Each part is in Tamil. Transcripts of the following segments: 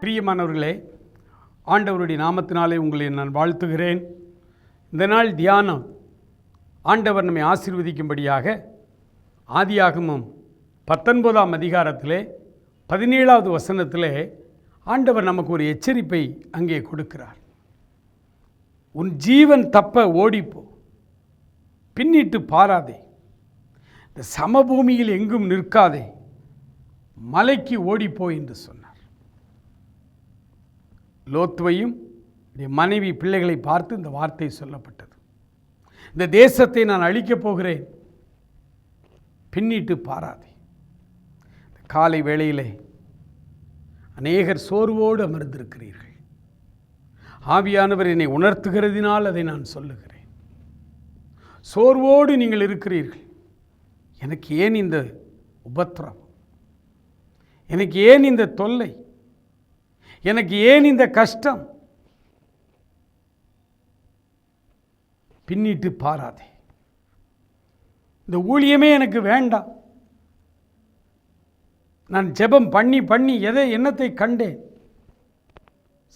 பிரியமானவர்களே, ஆண்டவருடைய நாமத்தினாலே உங்களை நான் வாழ்த்துகிறேன். இந்த நாள் தியானம் ஆண்டவர் நம்மை ஆசீர்வதிக்கும்படியாக ஆதியாகமம் 19ஆம் அதிகாரத்திலே 17வது வசனத்திலே ஆண்டவர் நமக்கு ஒரு எச்சரிப்பை அங்கே கொடுக்கிறார். உன் ஜீவன் தப்ப ஓடிப்போ, பின்னிட்டு பாராதே, இந்த சமபூமியில் எங்கும் நிற்காதே, மலைக்கு ஓடிப்போ என்று சொன்னார். லோத்துவையும் மனைவி பிள்ளைகளை பார்த்து இந்த வார்த்தை சொல்லப்பட்டது. இந்த தேசத்தை நான் அழிக்கப் போகிறேன், பின்னிட்டு பாராதே. காலை வேளையிலே அநேகர் சோர்வோடு அமர்ந்திருக்கிறீர்கள். ஆவியானவர் என்னை உணர்த்துகிறதினால் அதை நான் சொல்லுகிறேன். சோர்வோடு நீங்கள் இருக்கிறீர்கள். எனக்கு ஏன் இந்த உபத்திரம்? எனக்கு ஏன் இந்த தொல்லை? எனக்கு ஏன் இந்த கஷ்டம்? பின்னிட்டு பாராதே. இந்த ஊழியமே எனக்கு வேண்டாம். நான் ஜெபம் பண்ணி என்னத்தை கண்டேன்?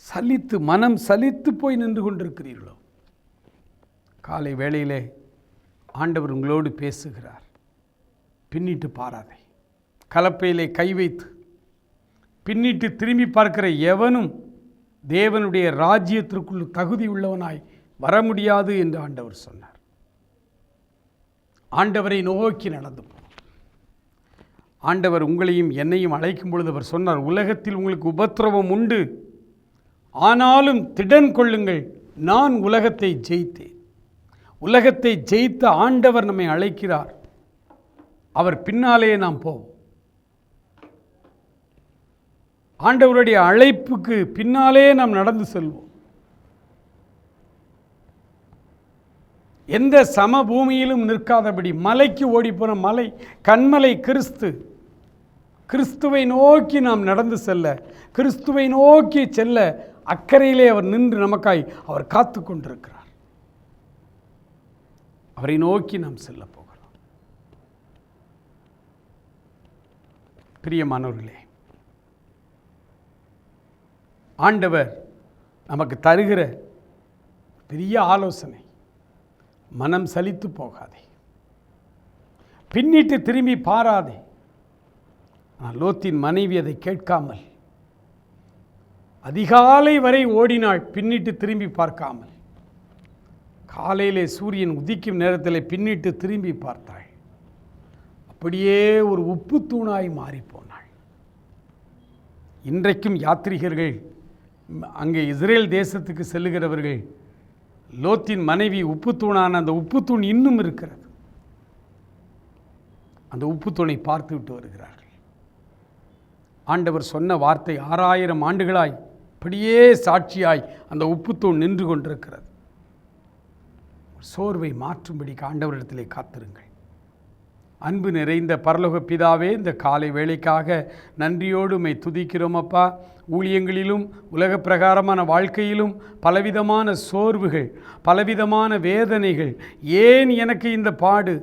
சலித்து, மனம் சலித்து போய் நின்று கொண்டிருக்கிறீர்களோ? காலை வேளையிலே ஆண்டவர் உங்களோடு பேசுகிறார். பின்னிட்டு பாராதே. கலப்பையிலே கை வைத்து பின்னிட்டு திரும்பி பார்க்கிற எவனும் தேவனுடைய ராஜ்யத்திற்குள் தகுதி உள்ளவனாய் வர முடியாது என்று ஆண்டவர் சொன்னார். ஆண்டவரை நோக்கி நடந்து போ. ஆண்டவர் உங்களையும் என்னையும் அழைக்கும் பொழுது அவர் சொன்னார், உலகத்தில் உங்களுக்கு உபத்திரவம் உண்டு, ஆனாலும் திடன் கொள்ளுங்கள், நான் உலகத்தை ஜெயித்தேன். உலகத்தை ஜெயித்த ஆண்டவர் நம்மை அழைக்கிறார். அவர் பின்னாலே நாம் போவோம். ஆண்டவருடைய அழைப்புக்கு பின்னாலே நாம் நடந்து செல்வோம். எந்த சமபூமியிலும் நிற்காதபடி மலைக்கு ஓடிப்போன மலை, கண்மலை கிறிஸ்துவை நோக்கி நாம் நடந்து செல்ல, கிறிஸ்துவை நோக்கி செல்ல அக்கறையிலே அவர் நின்று நமக்காய் அவர் காத்து கொண்டிருக்கிறார். அவரை நோக்கி நாம் செல்ல போகிறோம். பிரியமானவர்களே, ஆண்டவர் நமக்கு தருகிற பெரிய ஆலோசனை, மனம் சலித்து போகாதே, பின்னிட்டு திரும்பி பாராதே. லோத்தின் மனைவி அதை கேட்காமல் அதிகாலை வரை ஓடினாள், பின்னிட்டு திரும்பி பார்க்காமல். காலையிலே சூரியன் உதிக்கும் நேரத்தில் பின்னிட்டு திரும்பி பார்த்தாள். அப்படியே ஒரு உப்பு தூணாய் மாறிப்போனாள். இன்றைக்கும் யாத்ரீகர்கள், அங்கே இஸ்ரேல் தேசத்துக்கு செல்லுகிறவர்கள், லோத்தின் மனைவி உப்புத்தூணான அந்த உப்புத்தூண் இன்னும் இருக்கிறது. அந்த உப்புத்தூணை பார்த்து விட்டு வருகிறார்கள். ஆண்டவர் சொன்ன வார்த்தை 6000 ஆண்டுகளாய் அப்படியே சாட்சியாய் அந்த உப்புத்தூண் நின்று கொண்டிருக்கிறது. சோர்வை மாற்றும்படிக்கு ஆண்டவரிடத்திலே காத்திருங்கள். அன்பு நிறைந்த பரலோக பிதாவே, இந்த காலை வேளைக்காக நன்றியோடு உம்மை துதிக்கிறோம் அப்பா. ஊழியங்களிலும் உலக பிரகாரமான வாழ்க்கையிலும் பலவிதமான சோர்வுகள், பலவிதமான வேதனைகள், ஏன் எனக்கு இந்த பாடு,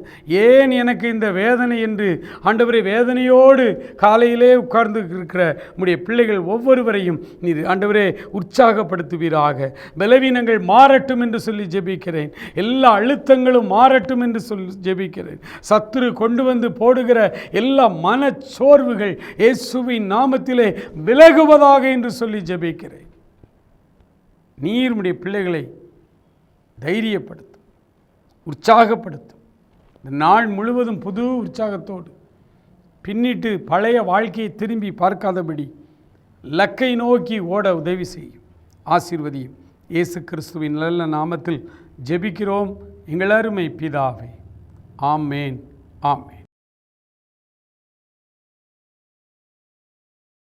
ஏன் எனக்கு இந்த வேதனை என்று ஆண்டவரே வேதனையோடு காலையிலே உட்கார்ந்து இருக்கிற உம்முடைய பிள்ளைகள் ஒவ்வொருவரையும் நீர் ஆண்டவரே உற்சாகப்படுத்துவீராக. பலவீனங்கள் மாறட்டும் என்று சொல்லி ஜெபிக்கிறேன். எல்லா அழுத்தங்களும் மாறட்டும் என்று சொல்லி ஜெபிக்கிறேன். சத்துரு கொண்டு வந்து போடுகிற எல்லா மனச்சோர்வுகள் இயேசுவின் நாமத்திலே விலகுவதாக என்று சொல்லி ஜெபிக்கிறேன். நீர் உம்முடைய பிள்ளைகளை தைரியப்படுத்தும், உற்சாகப்படுத்தும். இந்த நாள் முழுவதும் புது உற்சாகத்தோடு பின்னிட்டு பழைய வாழ்க்கையை திரும்பி பார்க்காதபடி லக்கை நோக்கி ஓட உதவி செய்யும். ஆசீர்வதியும். இயேசு கிறிஸ்துவின் நல்ல நாமத்தில் ஜெபிக்கிறோம் எங்கள் அருமை பிதாவே. ஆமேன், ஆமேன்.